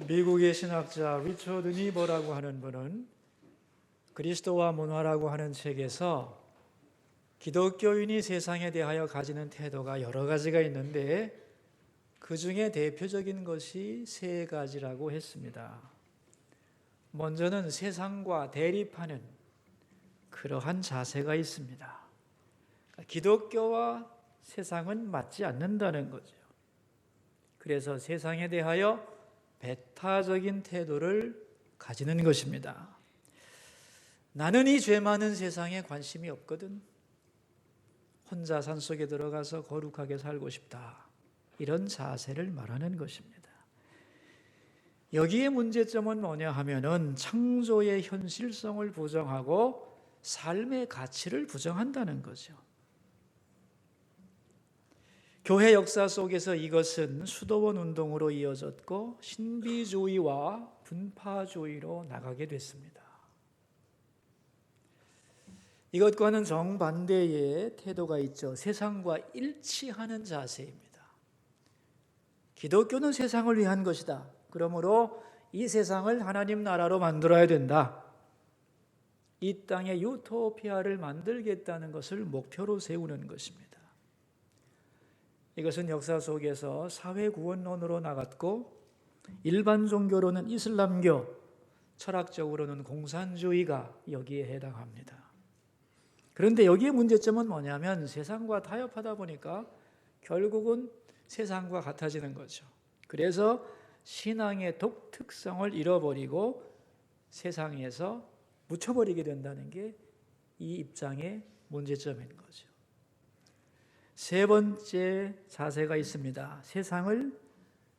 미국의 신학자 리처드 니버라고 하는 분은 그리스도와 문화라고 하는 책에서 기독교인이 세상에 대하여 가지는 태도가 여러 가지가 있는데 그 중에 대표적인 것이 세 가지라고 했습니다. 먼저는 세상과 대립하는 그러한 자세가 있습니다. 기독교와 세상은 맞지 않는다는 거죠. 그래서 세상에 대하여 배타적인 태도를 가지는 것입니다. 나는 이 죄 많은 세상에 관심이 없거든. 혼자 산속에 들어가서 거룩하게 살고 싶다. 이런 자세를 말하는 것입니다. 여기에 문제점은 뭐냐 하면은 창조의 현실성을 부정하고 삶의 가치를 부정한다는 거죠. 교회 역사 속에서 이것은 수도원 운동으로 이어졌고 신비주의와 분파주의로 나가게 됐습니다. 이것과는 정반대의 태도가 있죠. 세상과 일치하는 자세입니다. 기독교는 세상을 위한 것이다. 그러므로 이 세상을 하나님 나라로 만들어야 된다. 이 땅에 유토피아를 만들겠다는 것을 목표로 세우는 것입니다. 이것은 역사 속에서 사회구원론으로 나갔고 일반 종교로는 이슬람교, 철학적으로는 공산주의가 여기에 해당합니다. 그런데 여기에 문제점은 뭐냐면 세상과 타협하다 보니까 결국은 세상과 같아지는 거죠. 그래서 신앙의 독특성을 잃어버리고 세상에서 묻혀버리게 된다는 게 이 입장의 문제점인 거죠. 세 번째 자세가 있습니다. 세상을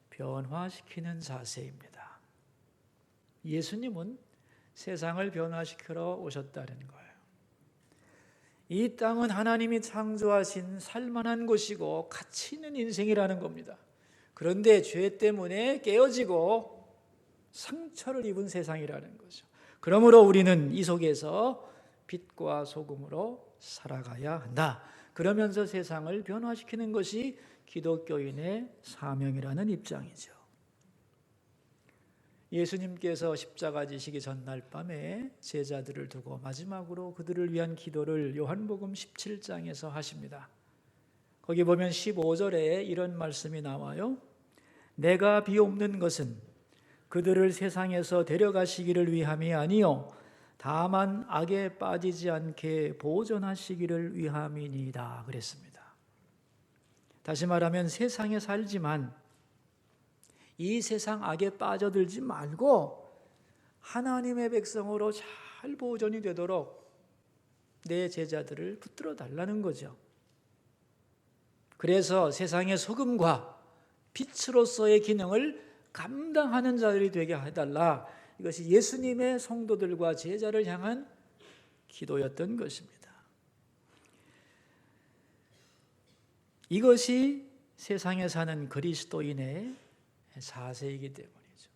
변화시키는 자세입니다. 예수님은 세상을 변화시키러 오셨다는 거예요. 이 땅은 하나님이 창조하신 살만한 곳이고 가치 있는 인생이라는 겁니다. 그런데 죄 때문에 깨어지고 상처를 입은 세상이라는 거죠. 그러므로 우리는 이 속에서 빛과 소금으로 살아가야 한다. 그러면서 세상을 변화시키는 것이 기독교인의 사명이라는 입장이죠. 예수님께서 십자가 지시기 전날 밤에 제자들을 두고 마지막으로 그들을 위한 기도를 요한복음 17장에서 하십니다. 거기 보면 15절에 이런 말씀이 나와요. 내가 비옵는 것은 그들을 세상에서 데려가시기를 위함이 아니요 다만 악에 빠지지 않게 보존하시기를 위함이니이다 그랬습니다. 다시 말하면 세상에 살지만 이 세상 악에 빠져들지 말고 하나님의 백성으로 잘 보존이 되도록 내 제자들을 붙들어 달라는 거죠. 그래서 세상의 소금과 빛으로서의 기능을 감당하는 자들이 되게 해달라. 이것이 예수님의 성도들과 제자를 향한 기도였던 것입니다. 이것이 세상에 사는 그리스도인의 자세이기 때문이죠.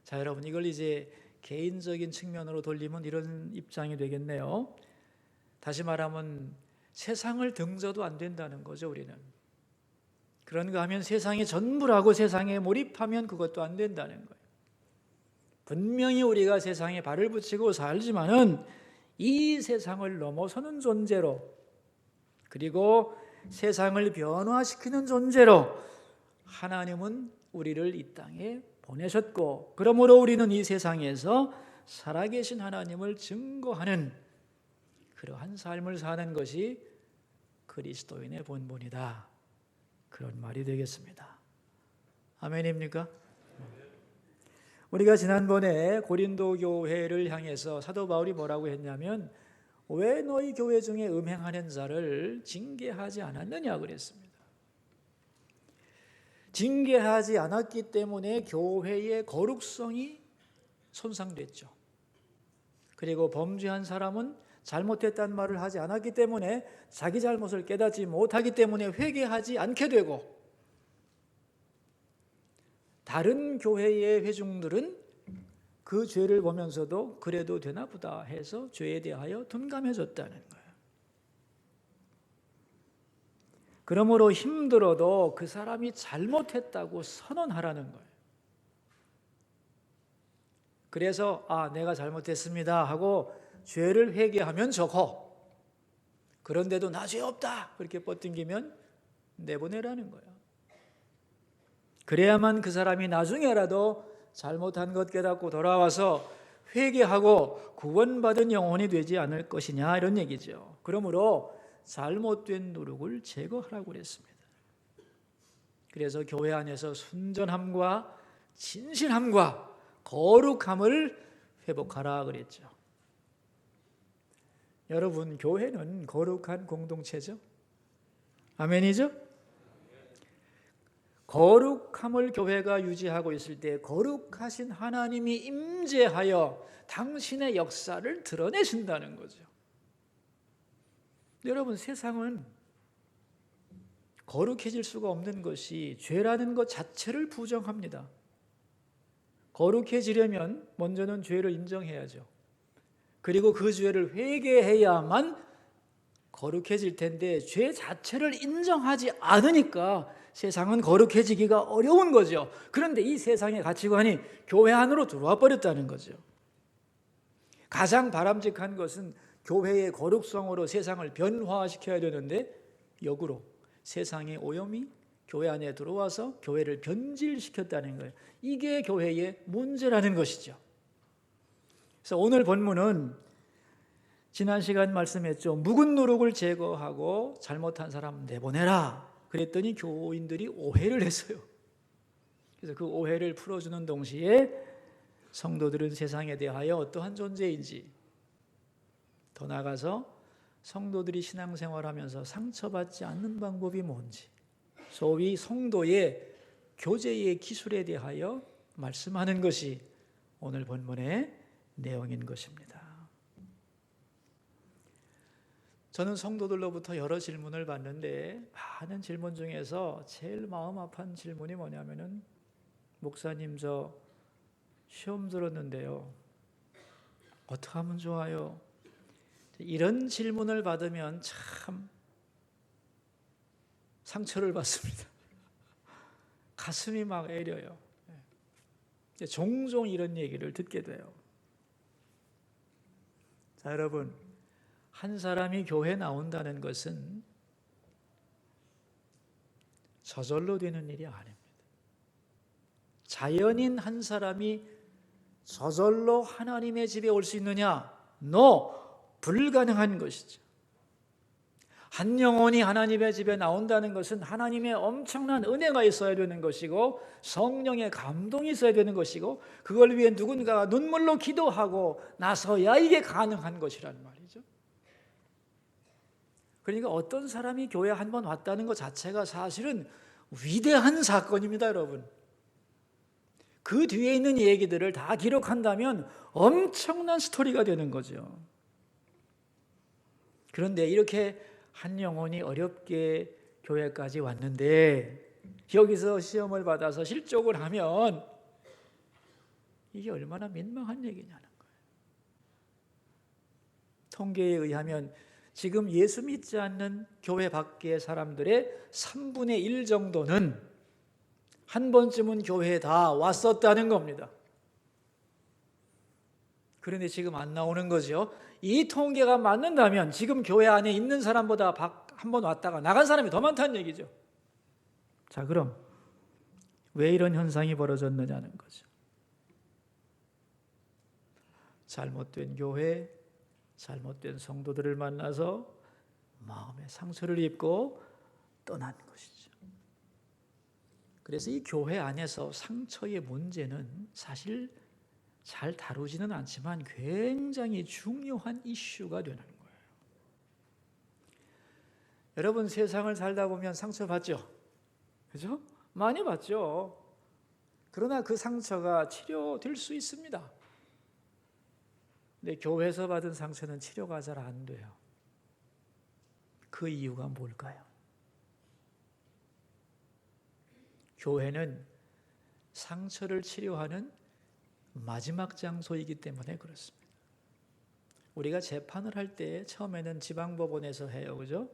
자, 여러분 이걸 이제 개인적인 측면으로 돌리면 이런 입장이 되겠네요. 다시 말하면 세상을 등져도 안 된다는 거죠. 우리는 그런가 하면 세상이 전부라고 세상에 몰입하면 그것도 안 된다는 거예요. 분명히 우리가 세상에 발을 붙이고 살지만은 이 세상을 넘어서는 존재로, 그리고 세상을 변화시키는 존재로 하나님은 우리를 이 땅에 보내셨고, 그러므로 우리는 이 세상에서 살아계신 하나님을 증거하는 그러한 삶을 사는 것이 그리스도인의 본분이다. 그런 말이 되겠습니다. 아멘입니까? 우리가 지난번에 고린도 교회를 향해서 사도 바울이 뭐라고 했냐면 왜 너희 교회 중에 음행하는 자를 징계하지 않았느냐 그랬습니다. 징계하지 않았기 때문에 교회의 거룩성이 손상됐죠. 그리고 범죄한 사람은 잘못했다는 말을 하지 않았기 때문에 자기 잘못을 깨닫지 못하기 때문에 회개하지 않게 되고, 다른 교회의 회중들은 그 죄를 보면서도 그래도 되나 보다 해서 죄에 대하여 둔감해졌다는 거예요. 그러므로 힘들어도 그 사람이 잘못했다고 선언하라는 거예요. 그래서 내가 잘못했습니다 하고 죄를 회개하면 좋고, 그런데도 나 죄 없다 그렇게 뻗ting기면 내보내라는 거야. 그래야만 그 사람이 나중에라도 잘못한 것 깨닫고 돌아와서 회개하고 구원받은 영혼이 되지 않을 것이냐, 이런 얘기죠. 그러므로 잘못된 누룩을 제거하라고 그랬습니다. 그래서 교회 안에서 순전함과 진실함과 거룩함을 회복하라 그랬죠. 여러분, 교회는 거룩한 공동체죠. 아멘이죠? 거룩함을 교회가 유지하고 있을 때 거룩하신 하나님이 임재하여 당신의 역사를 드러내신다는 거죠. 여러분, 세상은 거룩해질 수가 없는 것이 죄라는 것 자체를 부정합니다. 거룩해지려면 먼저는 죄를 인정해야죠. 그리고 그 죄를 회개해야만 거룩해질 텐데 죄 자체를 인정하지 않으니까 세상은 거룩해지기가 어려운 거죠. 그런데 이 세상의 가치관이 교회 안으로 들어와 버렸다는 거죠. 가장 바람직한 것은 교회의 거룩성으로 세상을 변화시켜야 되는데 역으로 세상의 오염이 교회 안에 들어와서 교회를 변질시켰다는 거예요. 이게 교회의 문제라는 것이죠. 그래서 오늘 본문은 지난 시간 말씀했죠. 묵은 누룩을 제거하고 잘못한 사람 내보내라 그랬더니 교인들이 오해를 했어요. 그래서 그 오해를 풀어주는 동시에 성도들은 세상에 대하여 어떠한 존재인지, 더 나아가서 성도들이 신앙생활하면서 상처받지 않는 방법이 뭔지, 소위 성도의 교제의 기술에 대하여 말씀하는 것이 오늘 본문의 내용인 것입니다. 저는 성도들로부터 여러 질문을 받는데 많은 질문 중에서 제일 마음 아픈 질문이 뭐냐면은, 목사님 저 시험 들었는데요, 어떻게 하면 좋아요? 이런 질문을 받으면 참 상처를 받습니다. 가슴이 막 애려요. 종종 이런 얘기를 듣게 돼요. 자, 여러분, 한 사람이 교회 나온다는 것은 저절로 되는 일이 아닙니다. 자연인 한 사람이 저절로 하나님의 집에 올 수 있느냐? No, 불가능한 것이죠. 한 영혼이 하나님의 집에 나온다는 것은 하나님의 엄청난 은혜가 있어야 되는 것이고 성령의 감동이 있어야 되는 것이고, 그걸 위해 누군가가 눈물로 기도하고 나서야 이게 가능한 것이란 말이죠. 그러니까 어떤 사람이 교회 한 번 왔다는 것 자체가 사실은 위대한 사건입니다, 여러분. 그 뒤에 있는 얘기들을 다 기록한다면 엄청난 스토리가 되는 거죠. 그런데 이렇게 한 영혼이 어렵게 교회까지 왔는데 여기서 시험을 받아서 실족을 하면 이게 얼마나 민망한 얘기냐는 거예요. 통계에 의하면 지금 예수 믿지 않는 교회 밖의 사람들의 3분의 1 정도는 한 번쯤은 교회에 다 왔었다는 겁니다. 그런데 지금 안 나오는 거죠. 이 통계가 맞는다면 지금 교회 안에 있는 사람보다 한 번 왔다가 나간 사람이 더 많다는 얘기죠. 자, 그럼 왜 이런 현상이 벌어졌느냐는 거죠. 잘못된 교회, 잘못된 성도들을 만나서 마음의 상처를 입고 떠난 것이죠. 그래서 이 교회 안에서 상처의 문제는 사실 잘 다루지는 않지만 굉장히 중요한 이슈가 되는 거예요. 여러분, 세상을 살다 보면 상처받죠? 그죠? 많이 받죠. 그러나 그 상처가 치료될 수 있습니다. 근데 교회에서 받은 상처는 치료가 잘 안 돼요. 그 이유가 뭘까요? 교회는 상처를 치료하는 마지막 장소이기 때문에 그렇습니다. 우리가 재판을 할 때 처음에는 지방법원에서 해요, 그죠?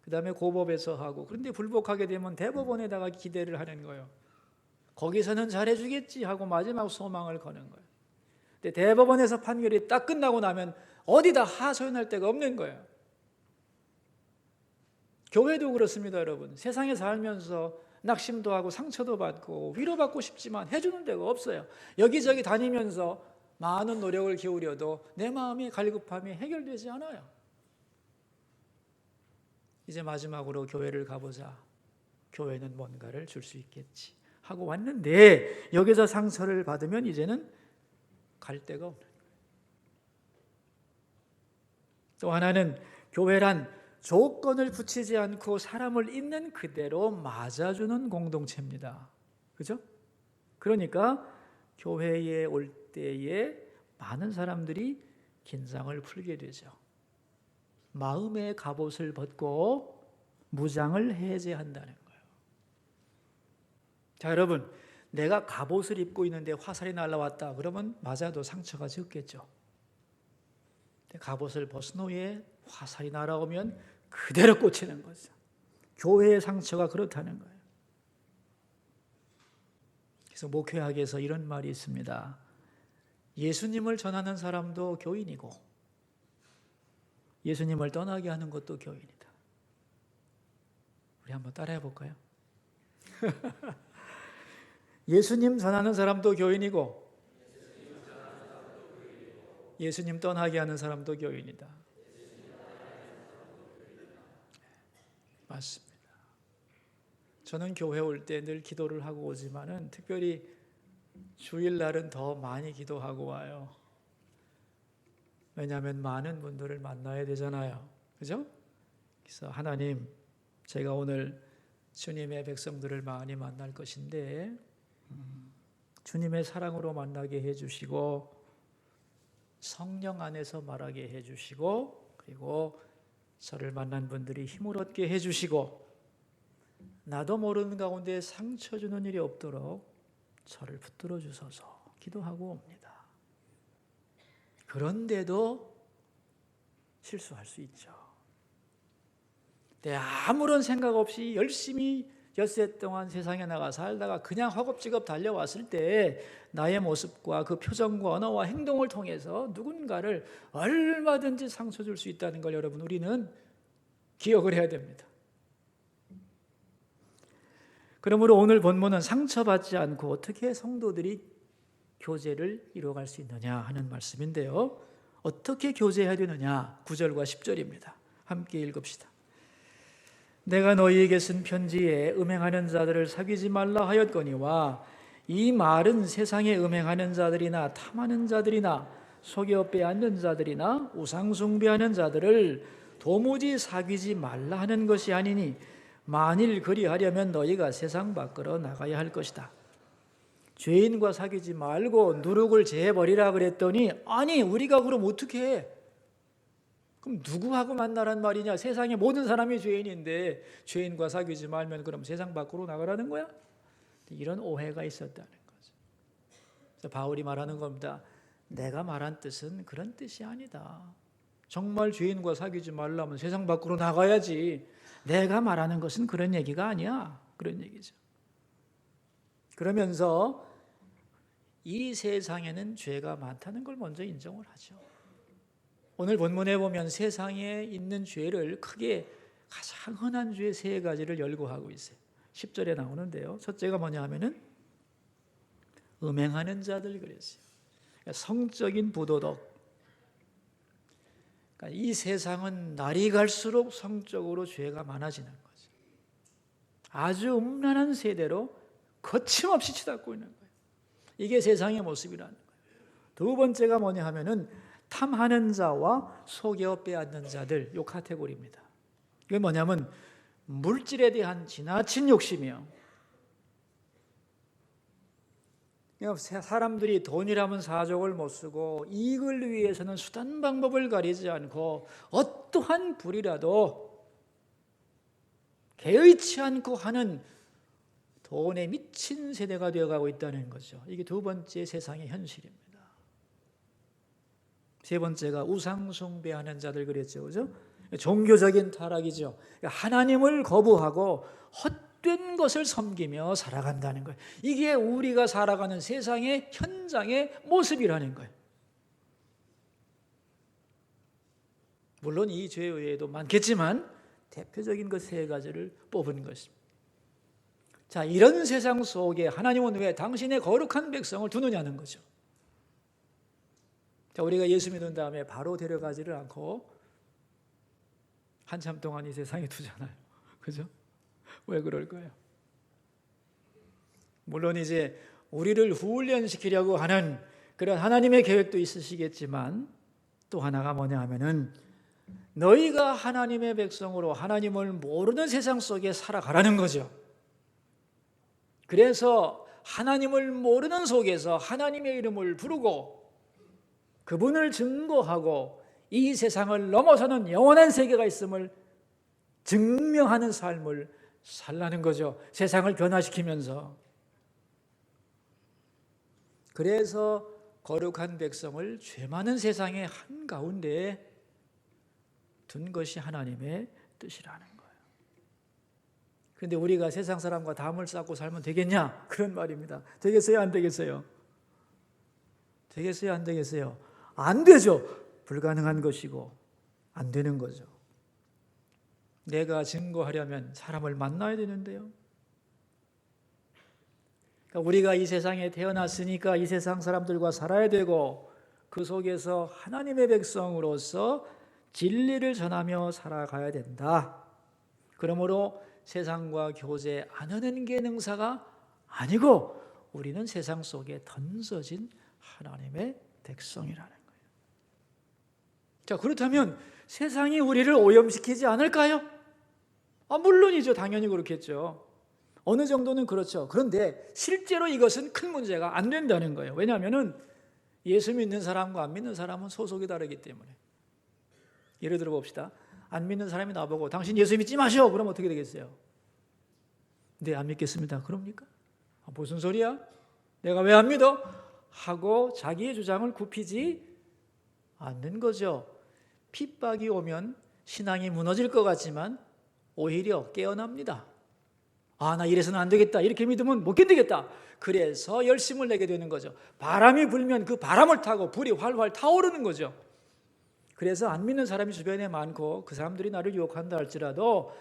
그 다음에 고법에서 하고, 그런데 불복하게 되면 대법원에다가 기대를 하는 거예요. 거기서는 잘해주겠지 하고 마지막 소망을 거는 거예요. 근데 대법원에서 판결이 딱 끝나고 나면 어디다 하소연할 데가 없는 거예요. 교회도 그렇습니다, 여러분. 세상에 살면서 낙심도 하고 상처도 받고 위로받고 싶지만 해주는 데가 없어요. 여기저기 다니면서 많은 노력을 기울여도 내 마음의 갈급함이 해결되지 않아요. 이제 마지막으로 교회를 가보자. 교회는 뭔가를 줄 수 있겠지 하고 왔는데 여기서 상처를 받으면 이제는 갈 데가 없는 거예요. 또 하나는 교회란 조건을 붙이지 않고 사람을 있는 그대로 맞아주는 공동체입니다. 그죠? 그러니까 교회에 올 때에 많은 사람들이 긴장을 풀게 되죠. 마음의 갑옷을 벗고 무장을 해제한다는 거예요. 자, 여러분, 내가 갑옷을 입고 있는데 화살이 날아왔다 그러면 맞아도 상처가 적겠죠. 갑옷을 벗은 후에 화살이 날아오면 그대로 꽂히는 거죠. 교회의 상처가 그렇다는 거예요. 그래서 목회학에서 이런 말이 있습니다. 예수님을 전하는 사람도 교인이고 예수님을 떠나게 하는 것도 교인이다. 우리 한번 따라해 볼까요? 예수님 전하는 사람도 교인이고 예수님 떠나게 하는 사람도 교인이다. 맞습니다. 저는 교회 올 때 늘 기도를 하고 오지만은 특별히 주일날은 더 많이 기도하고 와요. 왜냐하면 많은 분들을 만나야 되잖아요. 그죠? 그래서 하나님, 제가 오늘 주님의 백성들을 많이 만날 것인데 주님의 사랑으로 만나게 해주시고 성령 안에서 말하게 해주시고 그리고 저를 만난 분들이 힘을 얻게 해주시고 나도 모르는 가운데 상처 주는 일이 없도록 저를 붙들어 주소서 기도하고 옵니다. 그런데도 실수할 수 있죠. 아무런 생각 없이 열심히 엿새 동안 세상에 나가 살다가 그냥 허겁지겁 달려왔을 때 나의 모습과 그 표정과 언어와 행동을 통해서 누군가를 얼마든지 상처 줄 수 있다는 걸 여러분 우리는 기억을 해야 됩니다. 그러므로 오늘 본문은 상처받지 않고 어떻게 성도들이 교제를 이루어갈 수 있느냐 하는 말씀인데요. 어떻게 교제해야 되느냐 9절과 10절입니다. 함께 읽읍시다. 내가 너희에게 쓴 편지에 음행하는 자들을 사귀지 말라 하였거니와 이 말은 세상에 음행하는 자들이나 탐하는 자들이나 속여 빼앗는 자들이나 우상 숭배하는 자들을 도무지 사귀지 말라 하는 것이 아니니 만일 그리하려면 너희가 세상 밖으로 나가야 할 것이다. 죄인과 사귀지 말고 누룩을 제해버리라 그랬더니 아니 우리가 그럼 어떻게 해? 그럼 누구하고 만나란 말이냐? 세상의 모든 사람이 죄인인데 죄인과 사귀지 말면 그럼 세상 밖으로 나가라는 거야? 이런 오해가 있었다는 거죠. 그래서 바울이 말하는 겁니다. 내가 말한 뜻은 그런 뜻이 아니다. 정말 죄인과 사귀지 말라면 세상 밖으로 나가야지. 내가 말하는 것은 그런 얘기가 아니야. 그런 얘기죠. 그러면서 이 세상에는 죄가 많다는 걸 먼저 인정을 하죠. 오늘 본문에 보면 세상에 있는 죄를 크게 가장 흔한 죄 세 가지를 열거하고 있어요. 10절에 나오는데요. 첫째가 뭐냐 하면은 음행하는 자들 그랬어요. 그러니까 성적인 부도덕. 그러니까 이 세상은 날이 갈수록 성적으로 죄가 많아지는 거죠. 아주 음란한 세대로 거침없이 치닫고 있는 거예요. 이게 세상의 모습이라는 거예요. 두 번째가 뭐냐 하면은 탐하는 자와 속여 빼앗는 자들, 이 카테고리입니다. 이게 뭐냐면 물질에 대한 지나친 욕심이요. 사람들이 돈이라면 사족을 못 쓰고 이익을 위해서는 수단 방법을 가리지 않고 어떠한 불이라도 개의치 않고 하는 돈에 미친 세대가 되어가고 있다는 거죠. 이게 두 번째 세상의 현실입니다. 세 번째가 우상 숭배하는 자들 그랬죠, 그죠? 종교적인 타락이죠. 하나님을 거부하고 헛된 것을 섬기며 살아간다는 거예요. 이게 우리가 살아가는 세상의 현장의 모습이라는 거예요. 물론 이 죄 외에도 많겠지만 대표적인 그 세 가지를 뽑은 것입니다. 자, 이런 세상 속에 하나님은 왜 당신의 거룩한 백성을 두느냐는 거죠. 자, 우리가 예수 믿은 다음에 바로 데려가지를 않고 한참 동안 이 세상에 두잖아요. 그죠? 왜 그럴까요? 물론 이제 우리를 훈련시키려고 하는 그런 하나님의 계획도 있으시겠지만 또 하나가 뭐냐 하면은 너희가 하나님의 백성으로 하나님을 모르는 세상 속에 살아가라는 거죠. 그래서 하나님을 모르는 속에서 하나님의 이름을 부르고 그분을 증거하고 이 세상을 넘어서는 영원한 세계가 있음을 증명하는 삶을 살라는 거죠. 세상을 변화시키면서. 그래서 거룩한 백성을 죄 많은 세상의 한가운데에 둔 것이 하나님의 뜻이라는 거예요. 그런데 우리가 세상 사람과 담을 쌓고 살면 되겠냐? 그런 말입니다. 되겠어요? 안 되겠어요? 되겠어요? 안 되겠어요? 안 되죠. 불가능한 것이고 안 되는 거죠. 내가 증거하려면 사람을 만나야 되는데요. 그러니까 우리가 이 세상에 태어났으니까 이 세상 사람들과 살아야 되고 그 속에서 하나님의 백성으로서 진리를 전하며 살아가야 된다. 그러므로 세상과 교제 안 하는 게 능사가 아니고 우리는 세상 속에 던져진 하나님의 백성이라는 거예요. 자, 그렇다면 세상이 우리를 오염시키지 않을까요? 물론이죠. 당연히 그렇겠죠. 어느 정도는 그렇죠. 그런데 실제로 이것은 큰 문제가 안 된다는 거예요. 왜냐하면 예수 믿는 사람과 안 믿는 사람은 소속이 다르기 때문에. 예를 들어 봅시다. 안 믿는 사람이 나보고 당신 예수 믿지 마시오. 그럼 어떻게 되겠어요? 네, 안 믿겠습니다. 그럽니까? 무슨 소리야? 내가 왜 안 믿어? 하고 자기의 주장을 굽히지 않는 거죠. 핍박이 오면 신앙이 무너질 것 같지만 오히려 깨어납니다. 나 이래서는 안 되겠다. 이렇게 믿으면 못 견디겠다. 그래서 열심을 내게 되는 거죠. 바람이 불면 그 바람을 타고 불이 활활 타오르는 거죠. 그래서 안 믿는 사람이 주변에 많고 그 사람들이 나를 유혹한다 할지라도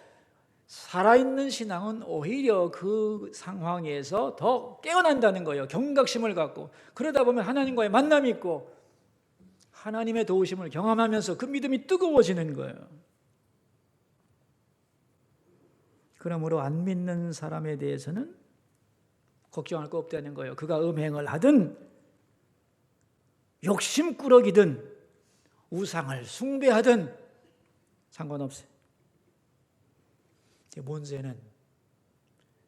살아있는 신앙은 오히려 그 상황에서 더 깨어난다는 거예요. 경각심을 갖고. 그러다 보면 하나님과의 만남이 있고 하나님의 도우심을 경험하면서 그 믿음이 뜨거워지는 거예요. 그러므로 안 믿는 사람에 대해서는 걱정할 거 없다는 거예요. 그가 음행을 하든 욕심꾸러기든 우상을 숭배하든 상관없어요. 문제는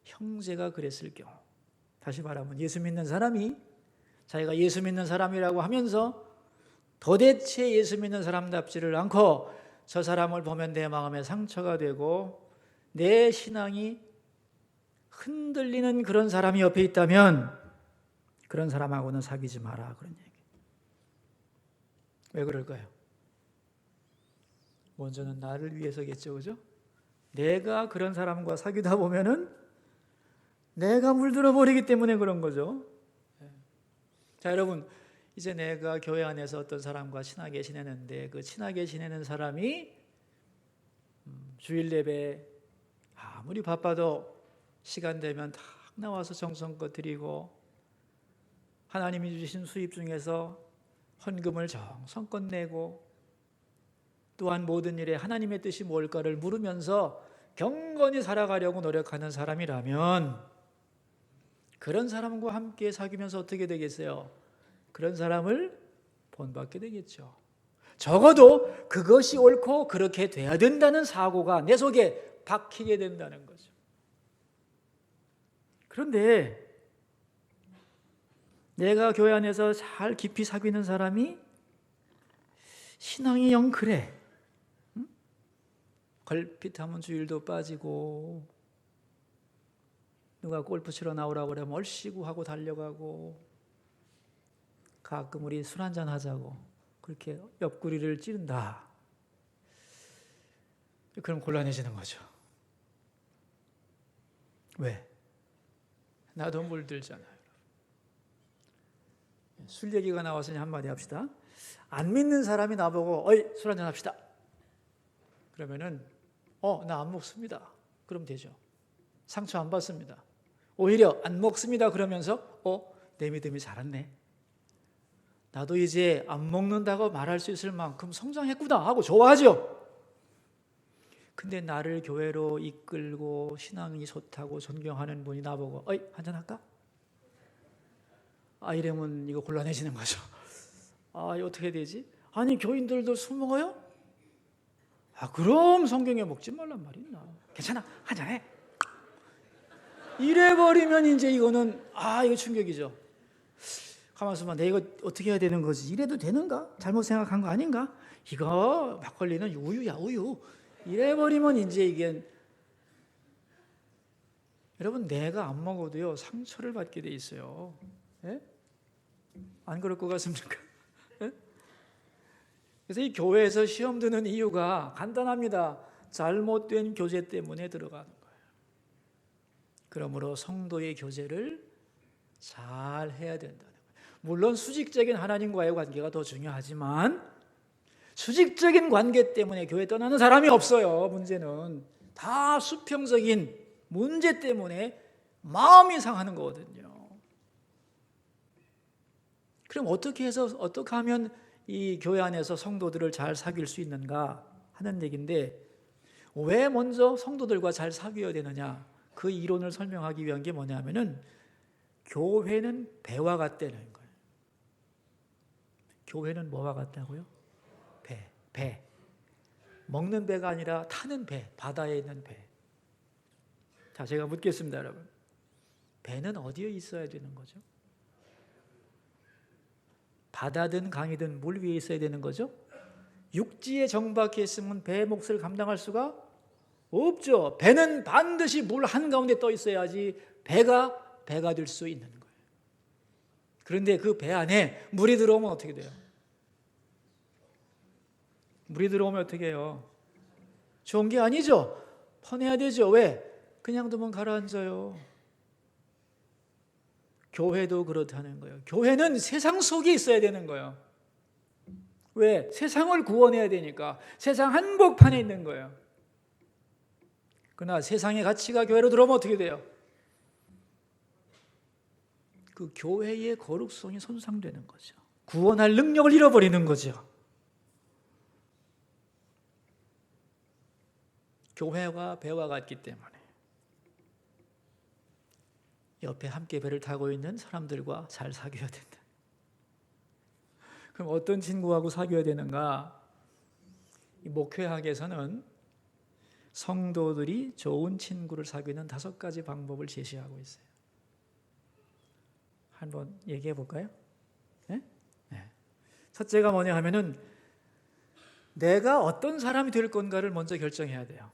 형제가 그랬을 경우, 다시 말하면 예수 믿는 사람이 자기가 예수 믿는 사람이라고 하면서 도대체 예수 믿는 사람답지를 않고 저 사람을 보면 내 마음에 상처가 되고 내 신앙이 흔들리는 그런 사람이 옆에 있다면 그런 사람하고는 사귀지 마라, 그런 얘기. 왜 그럴까요? 먼저는 나를 위해서겠죠, 그죠? 내가 그런 사람과 사귀다 보면은 내가 물들어 버리기 때문에 그런 거죠. 자, 여러분, 이제 내가 교회 안에서 어떤 사람과 친하게 지내는데 그 친하게 지내는 사람이 주일 예배 아무리 바빠도 시간 되면 딱 나와서 정성껏 드리고 하나님이 주신 수입 중에서 헌금을 정성껏 내고 또한 모든 일에 하나님의 뜻이 뭘까를 물으면서 경건히 살아가려고 노력하는 사람이라면 그런 사람과 함께 사귀면서 어떻게 되겠어요? 그런 사람을 본받게 되겠죠. 적어도 그것이 옳고 그렇게 돼야 된다는 사고가 내 속에 박히게 된다는 거죠. 그런데 내가 교회 안에서 잘 깊이 사귀는 사람이 신앙이 영 그래. 걸핏하면 주일도 빠지고 누가 골프 치러 나오라고 그러면 얼씨구 하고 달려가고 가끔 우리 술 한잔 하자고 그렇게 옆구리를 찌른다. 그럼 곤란해지는 거죠. 왜? 나도 물들잖아요. 술 얘기가 나왔으니 한마디 합시다. 안 믿는 사람이 나보고 술 한잔 합시다. 그러면은 나 안 먹습니다. 그럼 되죠. 상처 안 받습니다. 오히려 안 먹습니다. 그러면서 내 믿음이 자랐네. 나도 이제 안 먹는다고 말할 수 있을 만큼 성장했구나 하고 좋아하죠. 근데 나를 교회로 이끌고 신앙이 좋다고 존경하는 분이 나보고 한잔할까? 이러면 이거 곤란해지는 거죠. 이거 어떻게 되지? 아니 교인들도 술 먹어요? 그럼 성경에 먹지 말란 말이 있나? 괜찮아, 한잔해. 이래버리면 이제 이거는 이거 충격이죠. 가만있어 봐, 내가 이거 어떻게 해야 되는 거지? 이래도 되는가? 잘못 생각한 거 아닌가? 이거 막걸리는 우유야, 우유. 이래버리면 이제 이게, 여러분, 내가 안 먹어도요 상처를 받게 돼 있어요. 예? 안 그럴 것 같습니까? 예? 그래서 이 교회에서 시험 드는 이유가 간단합니다. 잘못된 교제 때문에 들어가는 거예요. 그러므로 성도의 교제를 잘 해야 된다는 거예요. 물론 수직적인 하나님과의 관계가 더 중요하지만 수직적인 관계 때문에 교회 떠나는 사람이 없어요. 문제는 다 수평적인 문제 때문에 마음이 상하는 거거든요. 그럼 어떻게 하면 이 교회 안에서 성도들을 잘 사귈 수 있는가 하는 얘기인데, 왜 먼저 성도들과 잘 사귀어야 되느냐, 그 이론을 설명하기 위한 게 뭐냐면은 교회는 배와 같다는 거예요. 교회는 뭐와 같다고요? 배. 먹는 배가 아니라 타는 배, 바다에 있는 배. 자, 제가 묻겠습니다, 여러분. 배는 어디에 있어야 되는 거죠? 바다든 강이든 물 위에 있어야 되는 거죠? 육지에 정박해 있으면 배의 몫을 감당할 수가 없죠. 배는 반드시 물 한가운데 떠 있어야지 배가 될 수 있는 거예요. 그런데 그 배 안에 물이 들어오면 어떻게 돼요? 물이 들어오면 어떻게 해요? 좋은 게 아니죠. 퍼내야 되죠. 왜? 그냥 두면 가라앉아요. 교회도 그렇다는 거예요. 교회는 세상 속에 있어야 되는 거예요. 왜? 세상을 구원해야 되니까. 세상 한복판에 있는 거예요. 그러나 세상의 가치가 교회로 들어오면 어떻게 돼요? 그 교회의 거룩성이 손상되는 거죠. 구원할 능력을 잃어버리는 거죠. 교회와 배와 같기 때문에 옆에 함께 배를 타고 있는 사람들과 잘 사귀어야 된다. 그럼 어떤 친구하고 사귀어야 되는가? 이 목회학에서는 성도들이 좋은 친구를 사귀는 5가지 방법을 제시하고 있어요. 한번 얘기해 볼까요? 네? 첫째가 뭐냐 하면은 내가 어떤 사람이 될 건가를 먼저 결정해야 돼요.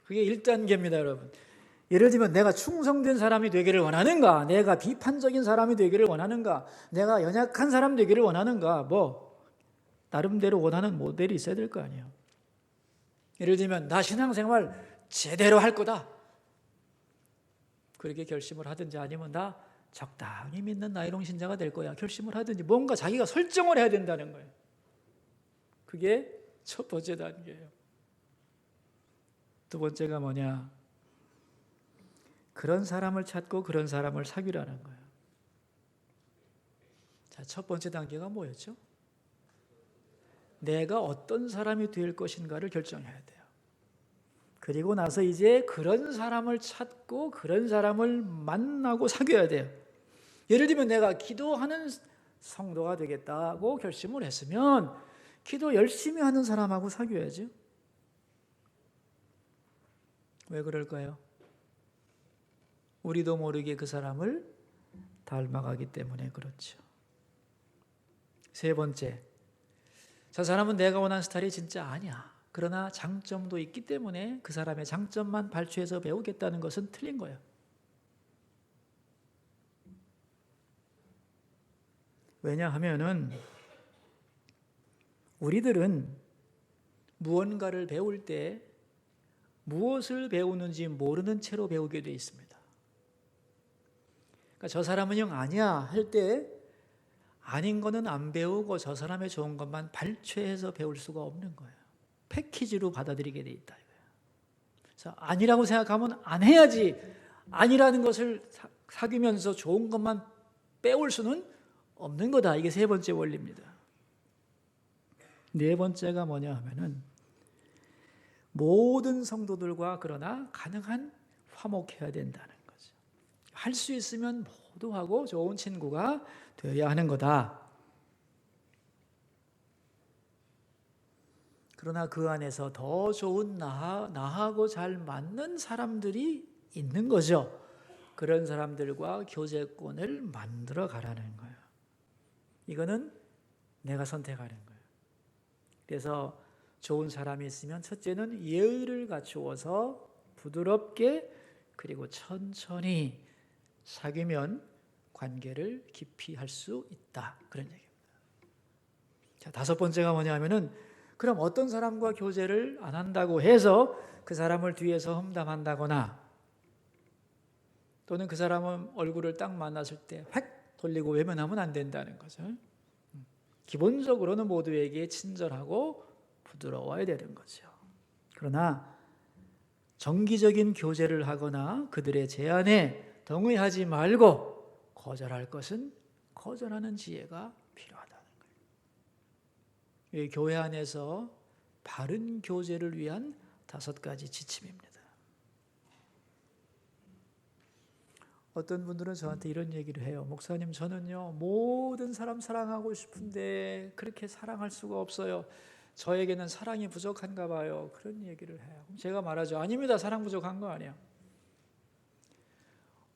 그게 1단계입니다, 여러분. 예를 들면 내가 충성된 사람이 되기를 원하는가? 내가 비판적인 사람이 되기를 원하는가? 내가 연약한 사람 되기를 원하는가? 나름대로 원하는 모델이 있어야 될 거 아니에요. 예를 들면 나 신앙생활 제대로 할 거다. 그렇게 결심을 하든지, 아니면 나 적당히 믿는 나이롱 신자가 될 거야. 결심을 하든지, 뭔가 자기가 설정을 해야 된다는 거예요. 그게 첫 번째 단계예요. 두 번째가 뭐냐? 그런 사람을 찾고 그런 사람을 사귀라는 거예요. 자, 첫 번째 단계가 뭐였죠? 내가 어떤 사람이 될 것인가를 결정해야 돼요. 그리고 나서 이제 그런 사람을 찾고 그런 사람을 만나고 사귀어야 돼요. 예를 들면 내가 기도하는 성도가 되겠다고 결심을 했으면 기도 열심히 하는 사람하고 사귀어야죠. 왜 그럴까요? 우리도 모르게 그 사람을 닮아가기 때문에 그렇죠. 세 번째, 저 사람은 내가 원하는 스타일이 진짜 아니야. 그러나 장점도 있기 때문에 그 사람의 장점만 발췌해서 배우겠다는 것은 틀린 거예요. 왜냐하면은 우리들은 무언가를 배울 때 무엇을 배우는지 모르는 채로 배우게 되어 있습니다. 그러니까 저 사람은 영 아니야 할 때 아닌 거는 안 배우고 저 사람의 좋은 것만 발췌해서 배울 수가 없는 거예요. 패키지로 받아들이게 돼 있다. 그래서 아니라고 생각하면 안 해야지. 아니라는 것을 사귀면서 좋은 것만 빼올 수는 없는 거다. 이게 세 번째 원리입니다. 네 번째가 뭐냐 하면은 모든 성도들과 그러나 가능한 화목해야 된다는 거죠. 할 수 있으면 모두 하고 좋은 친구가 되어야 하는 거다. 그러나 그 안에서 더 좋은 나하고 잘 맞는 사람들이 있는 거죠. 그런 사람들과 교제권을 만들어 가라는 거예요. 이거는 내가 선택하는 거예요. 그래서 좋은 사람이 있으면 첫째는 예의를 갖추어서 부드럽게 그리고 천천히 사귀면 관계를 깊이 할 수 있다. 그런 얘기입니다. 자, 다섯 번째가 뭐냐면은 그럼 어떤 사람과 교제를 안 한다고 해서 그 사람을 뒤에서 험담한다거나 또는 그 사람은 얼굴을 딱 만났을 때 획 돌리고 외면하면 안 된다는 거죠. 기본적으로는 모두에게 친절하고 부드러워야 되는 거죠. 그러나 정기적인 교제를 하거나 그들의 제안에 동의하지 말고 거절할 것은 거절하는 지혜가 필요하다는 거예요. 교회 안에서 바른 교제를 위한 5가지 지침입니다. 어떤 분들은 저한테 이런 얘기를 해요. 목사님, 저는요 모든 사람 사랑하고 싶은데 그렇게 사랑할 수가 없어요. 저에게는 사랑이 부족한가 봐요. 그런 얘기를 해요. 제가 말하죠. 아닙니다. 사랑 부족한 거 아니에요.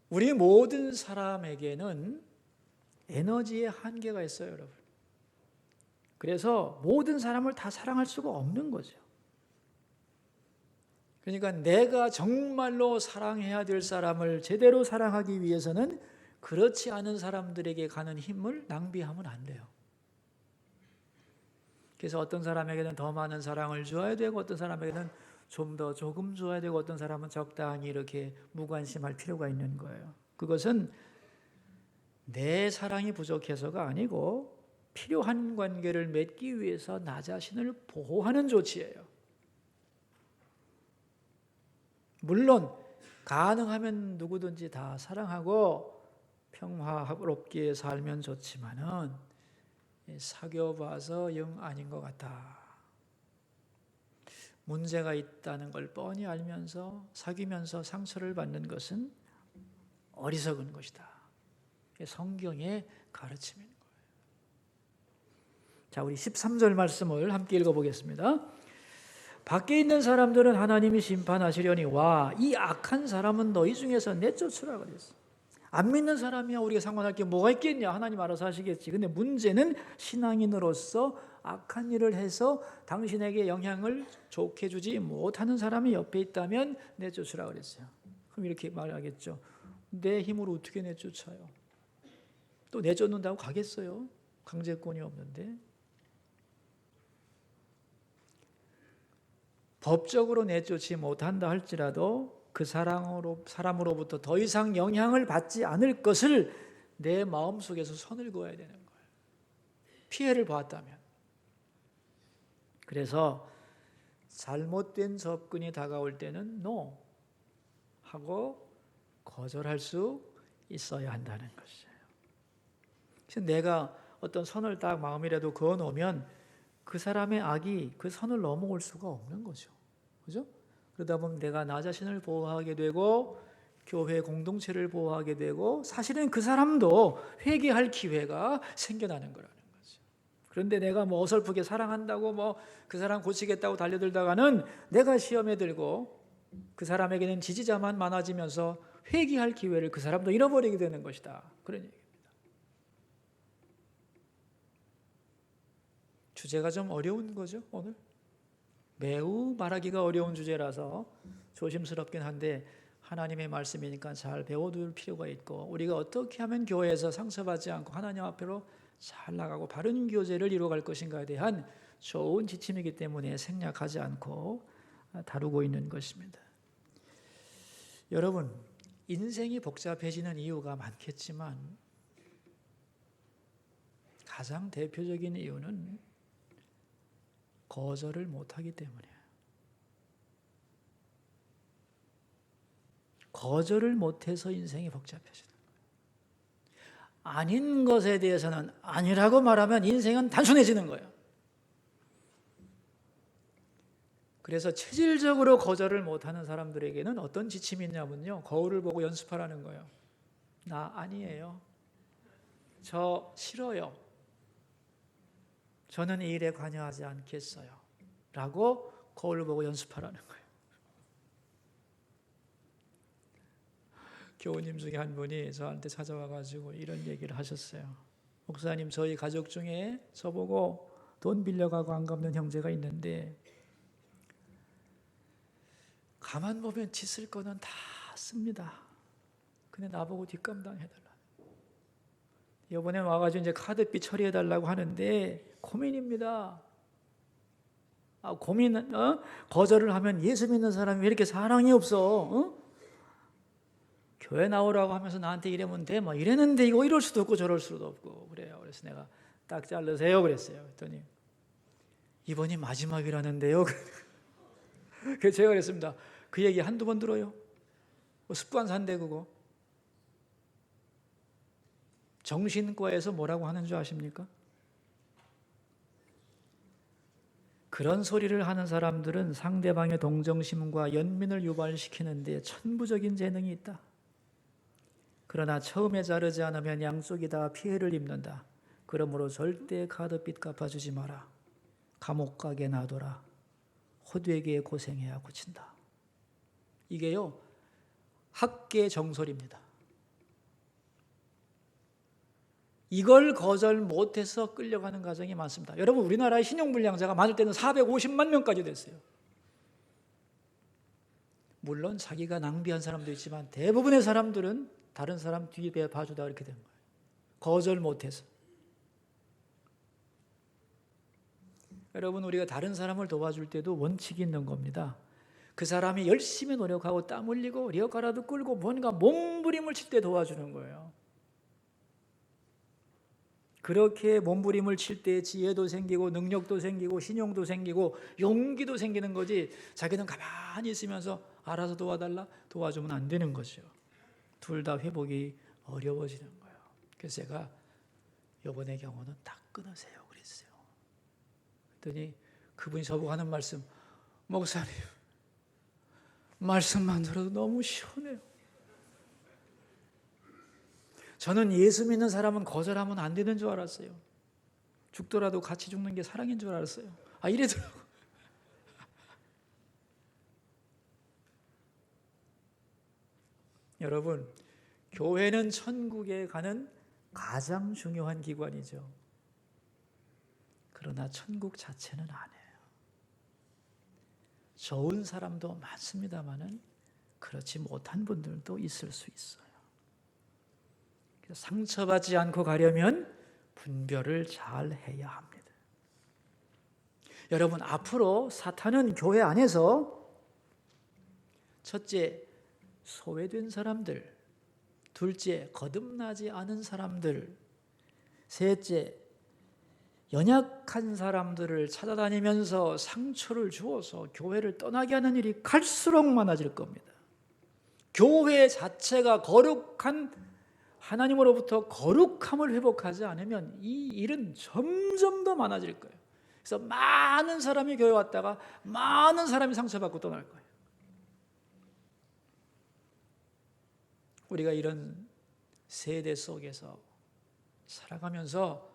우리 모든 사람에게는 에너지의 한계가 있어요, 여러분. 그래서 모든 사람을 다 사랑할 수가 없는 거죠. 그러니까 내가 정말로 사랑해야 될 사람을 제대로 사랑하기 위해서는 그렇지 않은 사람들에게 가는 힘을 낭비하면 안 돼요. 그래서 어떤 사람에게는 더 많은 사랑을 줘야 되고 어떤 사람에게는 조금 줘야 되고 어떤 사람은 적당히 이렇게 무관심할 필요가 있는 거예요. 그것은 내 사랑이 부족해서가 아니고 필요한 관계를 맺기 위해서 나 자신을 보호하는 조치예요. 물론 가능하면 누구든지 다 사랑하고 평화롭게 살면 좋지만은 사귀어봐서 영 아닌 것 같다. 문제가 있다는 걸 뻔히 알면서 사귀면서 상처를 받는 것은 어리석은 것이다. 성경의 가르침인 거예요. 자, 우리 13절 말씀을 함께 읽어보겠습니다. 밖에 있는 사람들은 하나님이 심판하시려니 와, 이 악한 사람은 너희 중에서 내쫓으라 그랬어. 안 믿는 사람이야 우리가 상관할 게 뭐가 있겠냐. 하나님 알아서 하시겠지. 근데 문제는 신앙인으로서 악한 일을 해서 당신에게 영향을 좋게 주지 못하는 사람이 옆에 있다면 내쫓으라 그랬어요. 그럼 이렇게 말하겠죠. 내 힘으로 어떻게 내쫓아요? 또 내쫓는다고 가겠어요? 강제권이 없는데. 법적으로 내쫓지 못한다 할지라도 그 사람으로부터 더 이상 영향을 받지 않을 것을 내 마음속에서 선을 그어야 되는 거예요. 피해를 보았다면. 그래서 잘못된 접근이 다가올 때는 NO 하고 거절할 수 있어야 한다는 것이에요. 그래서 내가 어떤 선을 딱 마음이라도 그어놓으면 그 사람의 악이 그 선을 넘어올 수가 없는 거죠. 그죠? 그러다 보면 내가 나 자신을 보호하게 되고 교회 공동체를 보호하게 되고 사실은 그 사람도 회개할 기회가 생겨나는 거라는 거죠. 그런데 내가 뭐 어설프게 사랑한다고 뭐 그 사람 고치겠다고 달려들다가는 내가 시험에 들고 그 사람에게는 지지자만 많아지면서 회개할 기회를 그 사람도 잃어버리게 되는 것이다. 그런 얘기입니다. 주제가 좀 어려운 거죠, 오늘? 매우 말하기가 어려운 주제라서 조심스럽긴 한데 하나님의 말씀이니까 잘 배워둘 필요가 있고 우리가 어떻게 하면 교회에서 상처받지 않고 하나님 앞으로 잘 나가고 바른 교제를 이루어갈 것인가에 대한 좋은 지침이기 때문에 생략하지 않고 다루고 있는 것입니다. 여러분, 인생이 복잡해지는 이유가 많겠지만 가장 대표적인 이유는 거절을 못하기 때문이에요. 거절을 못해서 인생이 복잡해지는 거예요. 아닌 것에 대해서는 아니라고 말하면 인생은 단순해지는 거예요. 그래서 체질적으로 거절을 못하는 사람들에게는 어떤 지침이 있냐면요, 거울을 보고 연습하라는 거예요. 나 아니에요. 저 싫어요. 저는 이 일에 관여하지 않겠어요. 라고 거울을 보고 연습하라는 거예요. 교우님 중에 한 분이 저한테 찾아와가지고 이런 얘기를 하셨어요. 목사님, 저희 가족 중에 저보고 돈 빌려가고 안 갚는 형제가 있는데 가만 보면 짓을 거는 다 씁니다. 근데 나보고 뒷감당해달라. 이번에 와가지고 이제 카드비 처리해달라고 하는데 고민입니다. 거절을 하면 예수 믿는 사람이 왜 이렇게 사랑이 없어? 교회 나오라고 하면서 나한테 이러면 돼? 뭐 이랬는데 이거 이럴 수도 없고 저럴 수도 없고 그래요. 그래서 내가 딱 자르세요 그랬어요. 그랬더니 이번이 마지막이라는데요. 그래서 제가 그랬습니다. 그 얘기 한두 번 들어요? 습관사인데 그거. 정신과에서 뭐라고 하는 줄 아십니까? 그런 소리를 하는 사람들은 상대방의 동정심과 연민을 유발시키는데 천부적인 재능이 있다. 그러나 처음에 자르지 않으면 양쪽이 다 피해를 입는다. 그러므로 절대 카드빚 갚아주지 마라. 감옥 가게 놔둬라. 호되게 고생해야 고친다. 이게요, 학계 정설입니다. 이걸 거절 못해서 끌려가는 가정이 많습니다. 여러분, 우리나라의 신용불량자가 많을 때는 450만 명까지 됐어요. 물론 자기가 낭비한 사람도 있지만 대부분의 사람들은 다른 사람 뒤에 봐주다 이렇게 된 거예요. 거절 못해서. 여러분, 우리가 다른 사람을 도와줄 때도 원칙이 있는 겁니다. 그 사람이 열심히 노력하고 땀 흘리고 리어카라도 끌고 뭔가 몸부림을 칠 때 도와주는 거예요. 그렇게 몸부림을 칠 때 지혜도 생기고 능력도 생기고 신용도 생기고 용기도 생기는 거지, 자기는 가만히 있으면서 알아서 도와달라 도와주면 안 되는 거죠. 둘 다 회복이 어려워지는 거예요. 그래서 제가 이번의 경우는 딱 끊으세요 그랬어요. 그랬더니 그분이 저보고 하는 말씀, 목사님 말씀만 들어도 너무 시원해요. 저는 예수 믿는 사람은 거절하면 안 되는 줄 알았어요. 죽더라도 같이 죽는 게 사랑인 줄 알았어요. 이래더라고요. 여러분, 교회는 천국에 가는 가장 중요한 기관이죠. 그러나 천국 자체는 아니에요. 좋은 사람도 많습니다만은 그렇지 못한 분들도 있을 수 있어요. 상처받지 않고 가려면 분별을 잘 해야 합니다. 여러분, 앞으로 사탄은 교회 안에서 첫째, 소외된 사람들, 둘째, 거듭나지 않은 사람들, 셋째, 연약한 사람들을 찾아다니면서 상처를 주어서 교회를 떠나게 하는 일이 갈수록 많아질 겁니다. 교회 자체가 거룩한, 하나님으로부터 거룩함을 회복하지 않으면 이 일은 점점 더 많아질 거예요. 그래서 많은 사람이 교회 왔다가 많은 사람이 상처받고 떠날 거예요. 우리가 이런 세대 속에서 살아가면서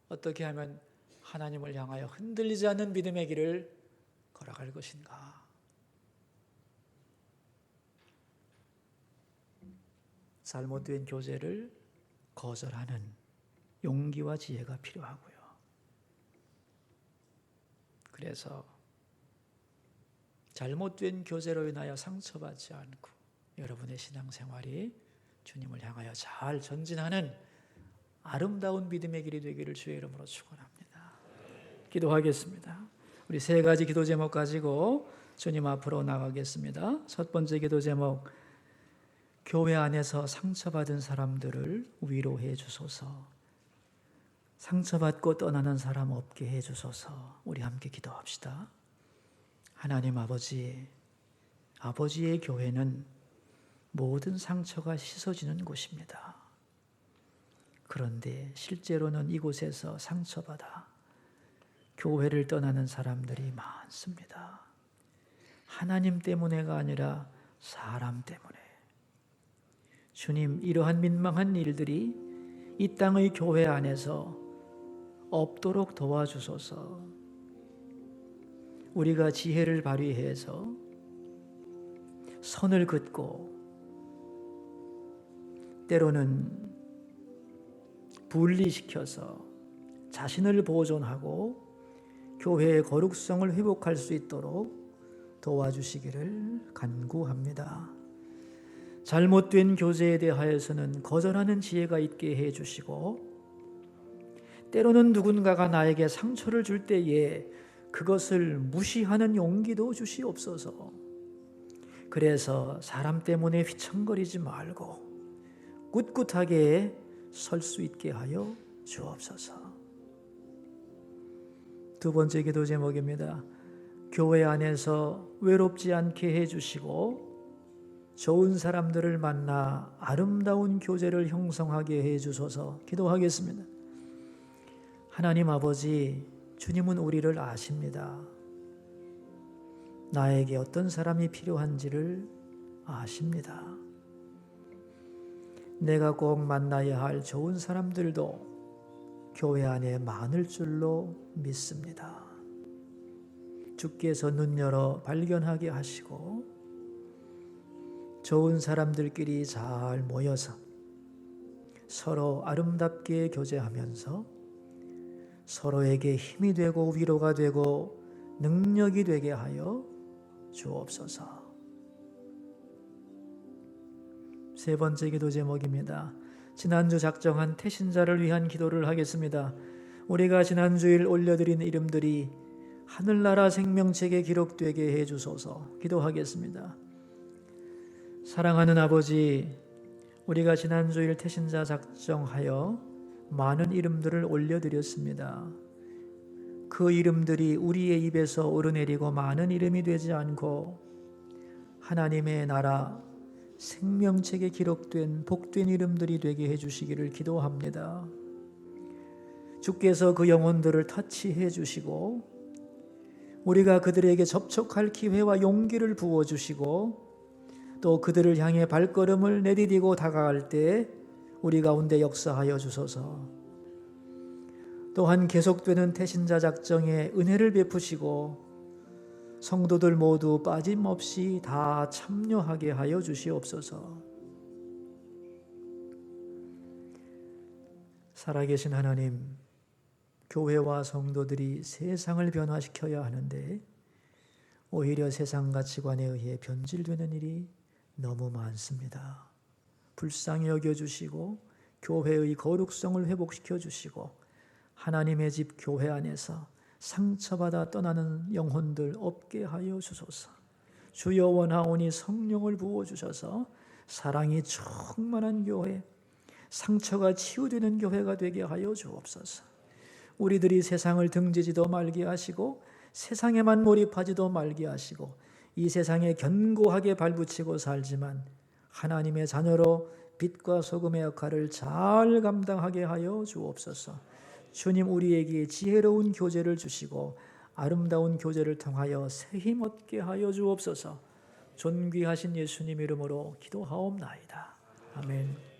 어떻게 하면 하나님을 향하여 흔들리지 않는 믿음의 길을 걸어갈 것인가? 잘못된 교제를 거절하는 용기와 지혜가 필요하고요. 그래서 잘못된 교제로 인하여 상처받지 않고 여러분의 신앙생활이 주님을 향하여 잘 전진하는 아름다운 믿음의 길이 되기를 주의 이름으로 축원합니다. 기도하겠습니다. 우리 세 가지 기도 제목 가지고 주님 앞으로 나가겠습니다. 첫 번째 기도 제목, 교회 안에서 상처받은 사람들을 위로해 주소서. 상처받고 떠나는 사람 없게 해주소서. 우리 함께 기도합시다. 하나님 아버지, 아버지의 교회는 모든 상처가 씻어지는 곳입니다. 그런데 실제로는 이곳에서 상처받아 교회를 떠나는 사람들이 많습니다. 하나님 때문에가 아니라 사람 때문에. 주님, 이러한 민망한 일들이 이 땅의 교회 안에서 없도록 도와주소서. 우리가 지혜를 발휘해서 선을 긋고 때로는 분리시켜서 자신을 보존하고 교회의 거룩성을 회복할 수 있도록 도와주시기를 간구합니다. 잘못된 교제에 대하여서는 거절하는 지혜가 있게 해주시고, 때로는 누군가가 나에게 상처를 줄 때에 그것을 무시하는 용기도 주시옵소서. 그래서 사람 때문에 휘청거리지 말고 꿋꿋하게 설 수 있게 하여 주옵소서. 두 번째 기도 제목입니다. 교회 안에서 외롭지 않게 해주시고 좋은 사람들을 만나 아름다운 교제를 형성하게 해주소서. 기도하겠습니다. 하나님 아버지, 주님은 우리를 아십니다. 나에게 어떤 사람이 필요한지를 아십니다. 내가 꼭 만나야 할 좋은 사람들도 교회 안에 많을 줄로 믿습니다. 주께서 눈 열어 발견하게 하시고 좋은 사람들끼리 잘 모여서 서로 아름답게 교제하면서 서로에게 힘이 되고 위로가 되고 능력이 되게 하여 주옵소서. 세 번째 기도 제목입니다. 지난주 작정한 태신자를 위한 기도를 하겠습니다. 우리가 지난주일 올려드린 이름들이 하늘나라 생명책에 기록되게 해주소서. 기도하겠습니다. 사랑하는 아버지, 우리가 지난주일 태신자 작정하여 많은 이름들을 올려드렸습니다. 그 이름들이 우리의 입에서 오르내리고 많은 이름이 되지 않고 하나님의 나라 생명책에 기록된 복된 이름들이 되게 해주시기를 기도합니다. 주께서 그 영혼들을 터치해 주시고 우리가 그들에게 접촉할 기회와 용기를 부어주시고 또 그들을 향해 발걸음을 내디디고 다가갈 때 우리 가운데 역사하여 주소서. 또한 계속되는 태신자 작정에 은혜를 베푸시고 성도들 모두 빠짐없이 다 참여하게 하여 주시옵소서. 살아계신 하나님, 교회와 성도들이 세상을 변화시켜야 하는데 오히려 세상 가치관에 의해 변질되는 일이 너무 많습니다. 불쌍히 여겨주시고 교회의 거룩성을 회복시켜 주시고 하나님의 집 교회 안에서 상처받아 떠나는 영혼들 없게 하여 주소서. 주여 원하오니 성령을 부어주셔서 사랑이 충만한 교회, 상처가 치유되는 교회가 되게 하여 주옵소서. 우리들이 세상을 등지지도 말게 하시고 세상에만 몰입하지도 말게 하시고 이 세상에 견고하게 발붙이고 살지만 하나님의 자녀로 빛과 소금의 역할을 잘 감당하게 하여 주옵소서. 주님, 우리에게 지혜로운 교제를 주시고 아름다운 교제를 통하여 새 힘 얻게 하여 주옵소서. 존귀하신 예수님 이름으로 기도하옵나이다. 아멘.